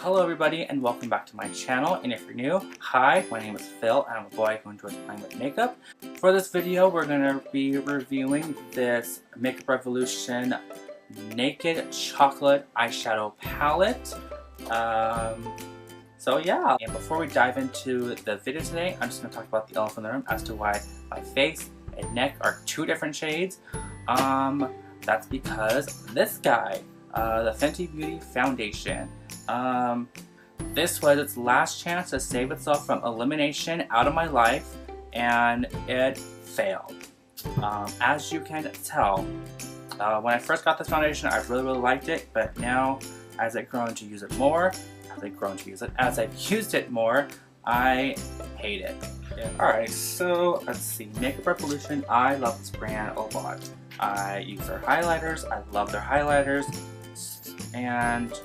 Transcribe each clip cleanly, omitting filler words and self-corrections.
Hello everybody and welcome back to my channel, and if you're new, hi, my name is Phil and I'm a boy who enjoys playing with makeup. For this video we're going to be reviewing this Makeup Revolution Naked Chocolate Eyeshadow Palette. So yeah, and before we dive into the video today, I'm just going to talk about the elephant in the room as to why my face and neck are two different shades. That's because this guy, the Fenty Beauty Foundation, this was its last chance to save itself from elimination out of my life, and it failed. As you can tell, when I first got this foundation, I really liked it, but now as I've grown to use it more, as I've used it more, I hate it. Yeah. Alright, so let's see, Makeup Revolution, I love this brand a lot. I use their highlighters, I love their highlighters, and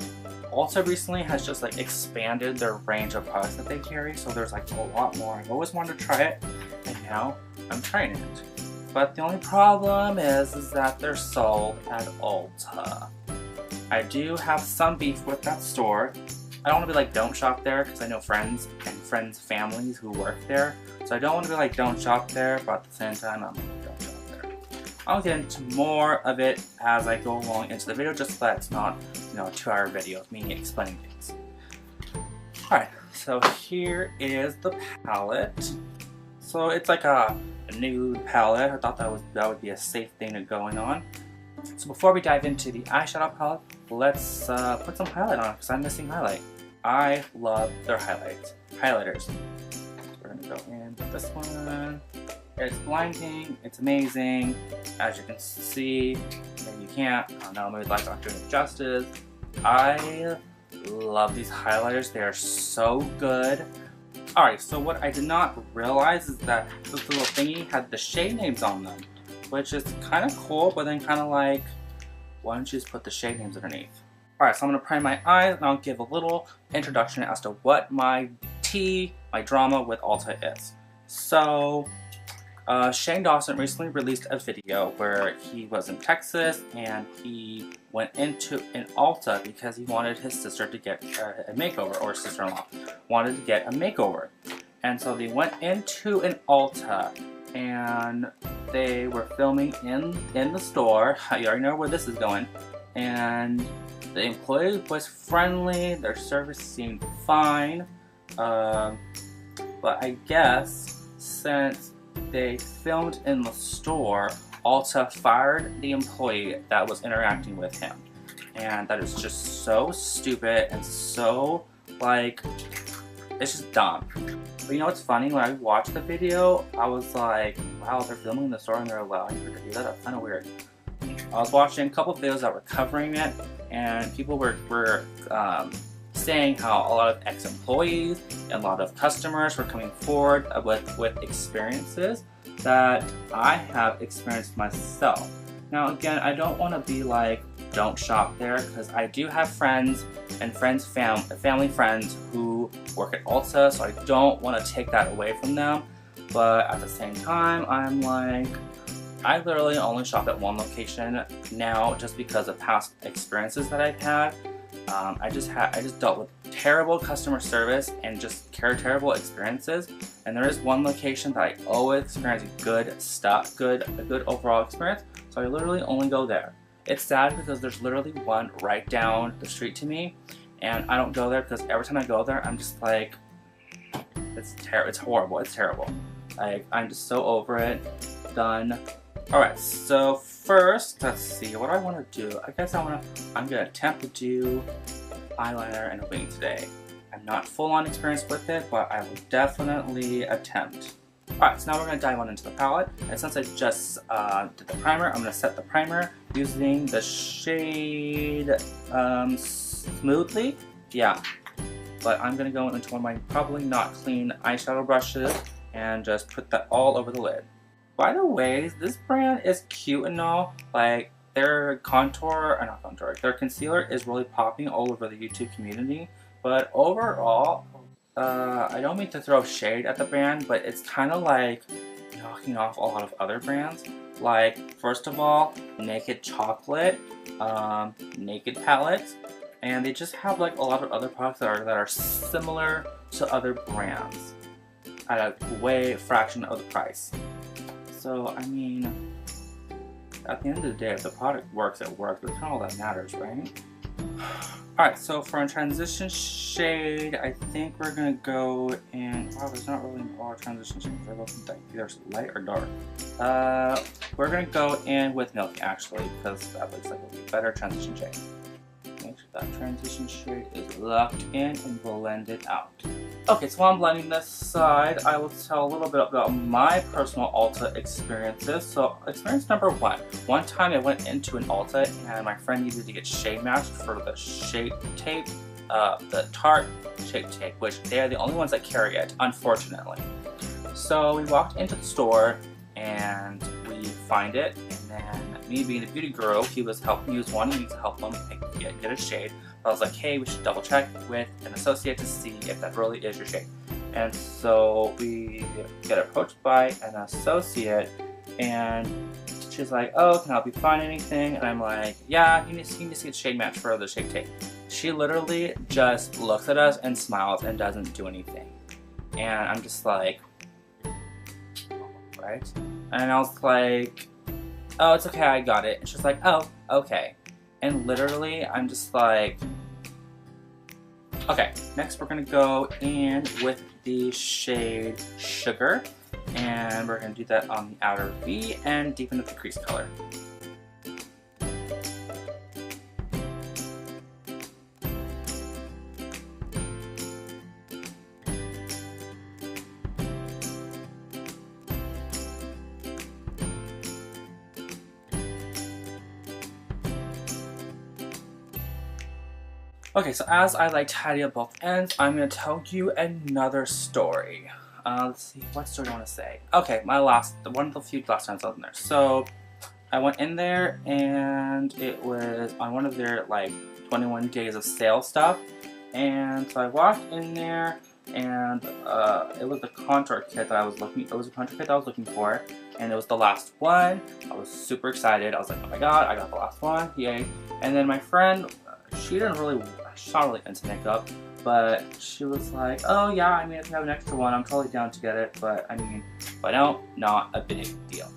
ULTA recently has just like expanded their range of products that they carry, so there's like a lot more. I've always wanted to try it, and now I'm trying it. But the only problem is that they're sold at ULTA. I do have some beef with that store. I don't want to be like, don't shop there, because I know friends and friends' families who work there. So I don't want to be like, don't shop there, but at the same time, I'm like, don't shop there. I'll get into more of it as I go along into the video, just so that it's not, you know, a 2-hour video of me explaining things. Alright, so here is the palette. So it's like a nude palette. I thought that would be a safe thing to going on. So before we dive into the eyeshadow palette, let's put some highlight on it, because I'm missing highlight. I love their highlighters. So we're gonna go in with this one. It's blinding, it's amazing. As you can see, maybe you can't, I don't know, maybe the light's not doing it justice. I love these highlighters, they are so good. Alright, so what I did not realize is that this little thingy had the shade names on them, which is kind of cool, but then kind of like, why don't you just put the shade names underneath? Alright, so I'm going to prime my eyes, and I'll give a little introduction as to what my drama with ULTA is. So, Shane Dawson recently released a video where he was in Texas and he went into an ULTA because he wanted his sister to get a makeover, or sister-in-law wanted to get a makeover. And so they went into an ULTA and they were filming in the store. You already know where this is going. And the employee was friendly, their service seemed fine, but I guess since they filmed in the store, ULTA fired the employee that was interacting with him. And that is just so stupid and so, like, it's just dumb. But you know what's funny? When I watched the video, I was like, wow, they're filming in the store and they're allowing her to do that? That's kind of weird. I was watching a couple of videos that were covering it, and people were saying how a lot of ex-employees and a lot of customers were coming forward with experiences that I have experienced myself. Now again, I don't want to be like, don't shop there, because I do have friends and family friends who work at ULTA, so I don't want to take that away from them. But at the same time, I'm like, I literally only shop at one location now just because of past experiences that I've had. I just dealt with terrible customer service and just terrible experiences, and there is one location that I always experience good stuff, a good overall experience, so I literally only go there. It's sad because there's literally one right down the street to me, and I don't go there because every time I go there, I'm just like, it's horrible, it's terrible. I'm just so over it, done. Alright, so first, let's see, what do I want to do? I guess I'm going to attempt to do eyeliner and a wing today. I'm not full-on experienced with it, but I will definitely attempt. Alright, so now we're going to dive on into the palette, and since I just did the primer, I'm going to set the primer using the shade Smoothly. Yeah, but I'm going to go into one of my probably not clean eyeshadow brushes and just put that all over the lid. By the way, this brand is cute and all, like their their concealer is really popping all over the YouTube community, but overall, I don't mean to throw shade at the brand, but it's kind of like knocking off a lot of other brands. Like, first of all, Naked Chocolate, Naked Palette, and they just have like a lot of other products that are similar to other brands at a way fraction of the price. So I mean, at the end of the day, if the product works, it works. That's kind of all that matters, right? Alright, so for a transition shade, I think we're gonna go in. Wow, there's not really a lot of transition shades. They're both either light or dark. We're gonna go in with Milk actually, because that looks like a better transition shade. Make sure that transition shade is locked in and blended out. Okay, so while I'm blending this side, I will tell a little bit about my personal Ulta experiences. So, experience number one. One time I went into an Ulta and my friend needed to get shade matched for the shape tape, the Tarte shape tape, which they are the only ones that carry it, unfortunately. So we walked into the store and we find it, and then me being the beauty guru, he was wanting me to help him get a shade. I was like, hey, we should double check with an associate to see if that really is your shade. And so we get approached by an associate, and she's like, oh, can I help you find anything? And I'm like, yeah, you need to get shade match for the shape tape. She literally just looks at us and smiles and doesn't do anything. And I'm just like, right? And I was like, oh, it's okay, I got it. And she's like, oh, okay. And literally, I'm just like, okay, next we're gonna go in with the shade Sugar, and we're gonna do that on the outer V and deepen up the crease color. Okay, so as I like tidy up both ends, I'm going to tell you another story. Let's see, what story do I want to say? Okay, one of the few last times I was in there. So, I went in there and it was on one of their like 21 days of sale stuff. And so I walked in there and it was the contour kit that I was looking for, and it was the last one. I was super excited. I was like, oh my god, I got the last one, yay. And then my friend, she's not really into makeup, but she was like, oh yeah, I mean, if you have an extra one, I'm totally down to get it, but I mean, if I don't, not a big deal.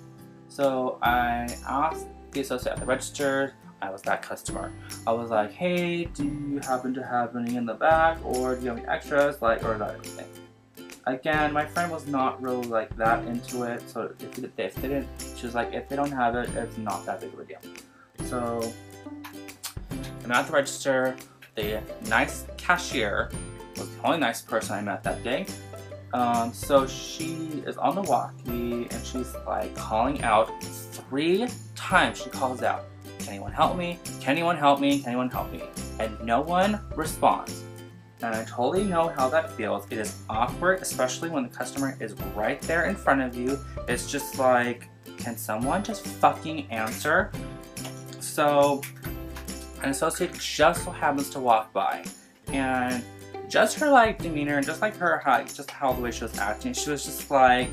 So I asked the associate at the register, I was that customer. I was like, hey, do you happen to have any in the back, or do you have any extras, like, or that everything? Again, my friend was not really like that into it, so if they didn't, she was like, if they don't have it, it's not that big of a deal. So I'm at the register. The nice cashier was the only nice person I met that day. So she is on the walkie and she's like calling out 3 times. She calls out, can anyone help me? Can anyone help me? Can anyone help me? And no one responds. And I totally know how that feels. It is awkward, especially when the customer is right there in front of you. It's just like, can someone just fucking answer? So an associate just so happens to walk by, and just her like demeanor and just like her how the way she was acting, she was just like,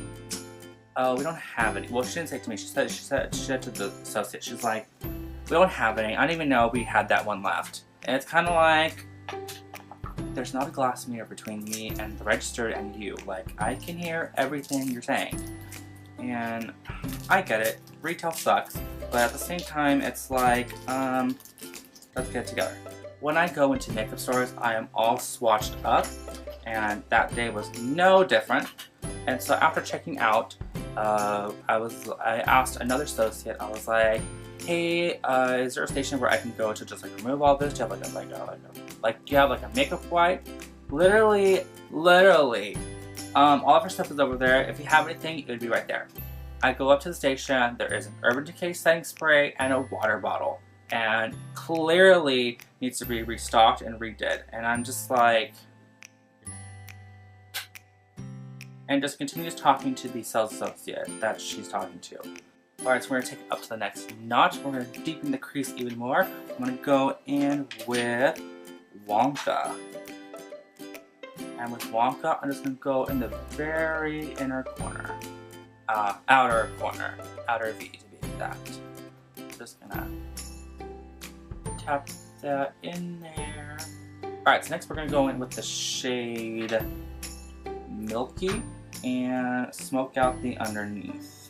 oh, we don't have any. Well, she didn't say it to me. She said to the associate, she's like, we don't have any. I didn't even know we had that one left. And it's kind of like, there's not a glass mirror between me and the register and you. Like, I can hear everything you're saying, and I get it. Retail sucks, but at the same time, it's like, let's get it together. When I go into makeup stores, I am all swatched up, and that day was no different. And so after checking out, I asked another associate, I was like, hey, is there a station where I can go to just like remove all this? Do you have do you have like a makeup wipe? Literally, all of our stuff is over there. If you have anything, it would be right there. I go up to the station, there is an Urban Decay setting spray and a water bottle, and clearly needs to be restocked and redid. And I'm just like, and just continues talking to the sales associate that she's talking to. Alright, so we're going to take it up to the next notch. We're going to deepen the crease even more. I'm going to go in with Wonka. And with Wonka, I'm just going to go in the very inner corner. Outer corner. Outer V to be exact. Just going to tap that in there. Alright, so next we're going to go in with the shade Milky and smoke out the underneath.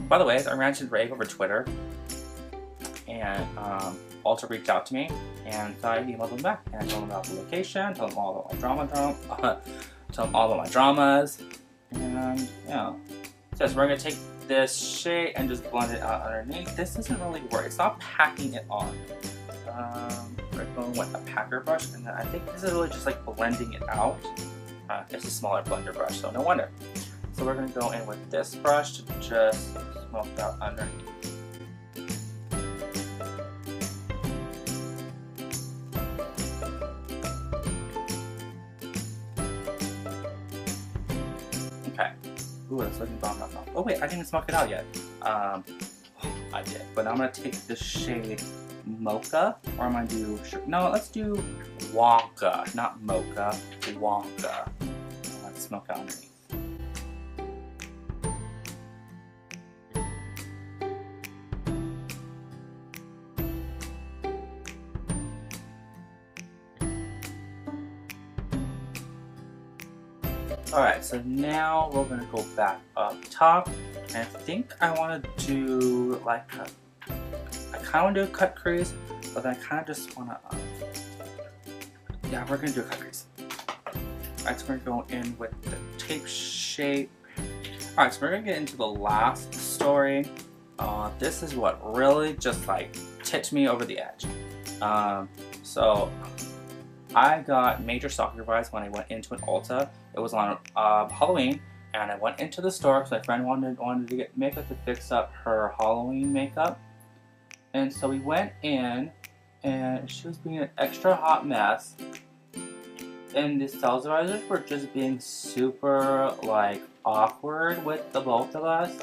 By the way, I ran into rave over Twitter, and ULTA reached out to me, and so I emailed them back, and I told them about the location, told them all about my told them all about my dramas, and yeah. So we're going to take this shade and just blend it out underneath. This doesn't really work. It's not packing it on. We're going with a packer brush, and I think this is really just like blending it out. It's a smaller blender brush, so no wonder. So we're going to go in with this brush to just smoke out underneath. Okay. Ooh, it's looking bomb up. Oh wait, I didn't even smoke it out yet. I did. But I'm going to take the shade Mocha, or I'm going to do... No, let's do Wonka. Not Mocha. Wonka. Let's smoke out underneath. Alright, so now we're going to go back up top, and I think I want to do like a, I kind of want to do a cut crease, but then I kind of just want to, yeah, we're going to do a cut crease. Alright, so we're going to go in with the tape shape. Alright, so we're going to get into the last story. This is what really just like tipped me over the edge. So I got major stalker vibes when I went into an ULTA. It was on Halloween, and I went into the store because my friend wanted to get makeup to fix up her Halloween makeup. And so we went in, and she was being an extra hot mess. And the sales advisors were just being super like awkward with the both of us.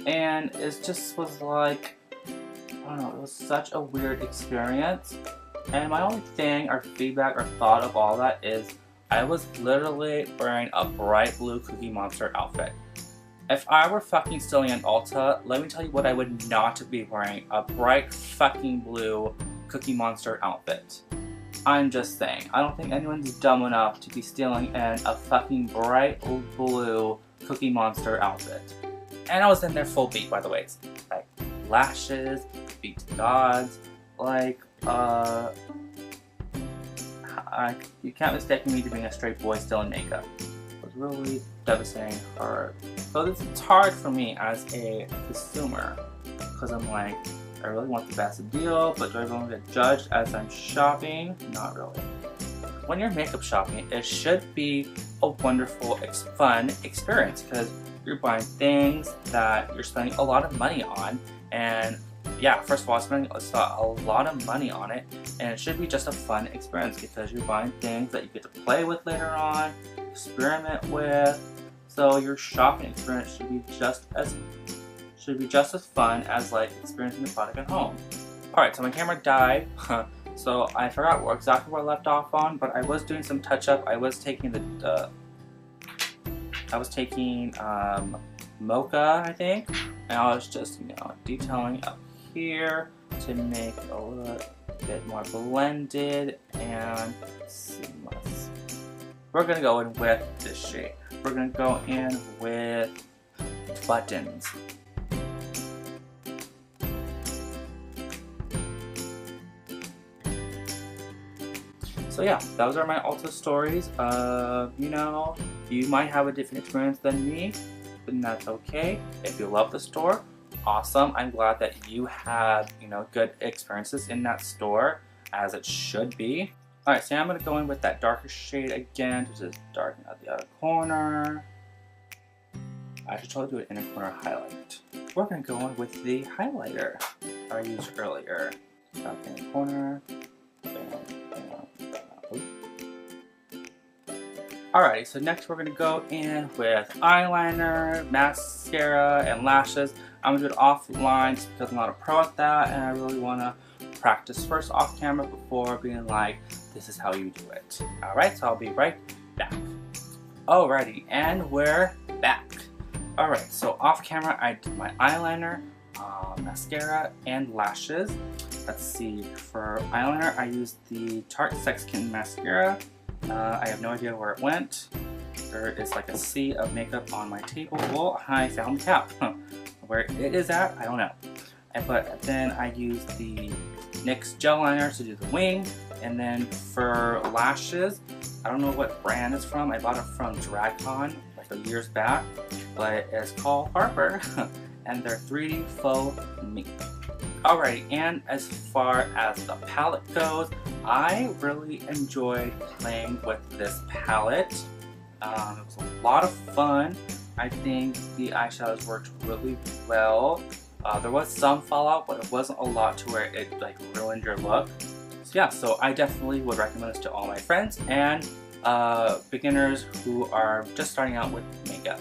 And it just was like, I don't know, it was such a weird experience. And my only thing or feedback or thought of all that is I was literally wearing a bright blue Cookie Monster outfit. If I were fucking still in ULTA, let me tell you what I would not be wearing. A bright fucking blue Cookie Monster outfit. I'm just saying. I don't think anyone's dumb enough to be stealing in a fucking bright blue Cookie Monster outfit. And I was in there full beat, by the way. Like lashes, beat to gods, like you can't mistake me to being a straight boy still in makeup. It was really devastating hard. So it's hard for me as a consumer, because I'm like, I really want the best deal, but do I really get judged as I'm shopping? Not really. When you're makeup shopping, it should be a wonderful, fun experience, because you're buying things that you're spending a lot of money on, and yeah, first of all, I'm spending a lot of money on it, and it should be just a fun experience because you're buying things that you get to play with later on, experiment with. So your shopping experience should be just as fun as like experiencing the product at home. Alright, so my camera died, so I forgot exactly where I left off on, but I was doing some touch up. I was taking Mocha, I think, and I was just, you know, detailing up here to make a little bit more blended and seamless. We're gonna go in with this shade. We're gonna go in with Buttons. So yeah, those are my ULTA stories. You know, you might have a different experience than me, but that's okay. If you love the store, awesome. I'm glad that you have, you know, good experiences in that store, as it should be. Alright, so I'm going to go in with that darker shade again to just darken out the outer corner. I should totally do an inner corner highlight. We're going to go in with the highlighter I used earlier. Darken inner corner. Alrighty, so next we're going to go in with eyeliner, mascara, and lashes. I'm going to do it offline just because I'm not a pro at that, and I really want to practice first off camera before being like, this is how you do it. Alright, so I'll be right back. Alrighty, and we're back. Alright, so off camera I did my eyeliner, mascara, and lashes. Let's see, for eyeliner I used the Tarte Sex Kitten Mascara. I have no idea where it went. There is like a sea of makeup on my table. Well, I found the cap. Where it is at, I don't know. But then I used the NYX gel liner to do the wing. And then for lashes, I don't know what brand it's from. I bought it from DragCon like years back. But it's called Harper. And they're 3D Faux Mink. Alrighty, and as far as the palette goes, I really enjoyed playing with this palette. It was a lot of fun. I think the eyeshadows worked really well. There was some fallout, but it wasn't a lot to where it like ruined your look. So yeah, so I definitely would recommend this to all my friends and beginners who are just starting out with makeup.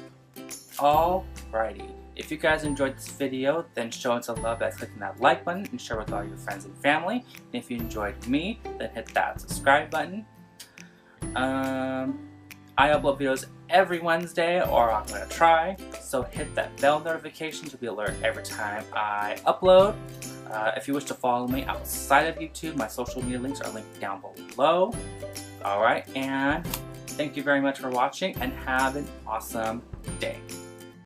Alrighty. If you guys enjoyed this video, then show it some love by clicking that like button and share with all your friends and family. And if you enjoyed me, then hit that subscribe button. I upload videos every Wednesday, or I'm going to try, so hit that bell notification to be alerted every time I upload. If you wish to follow me outside of YouTube, my social media links are linked down below. Alright, and thank you very much for watching, and have an awesome day.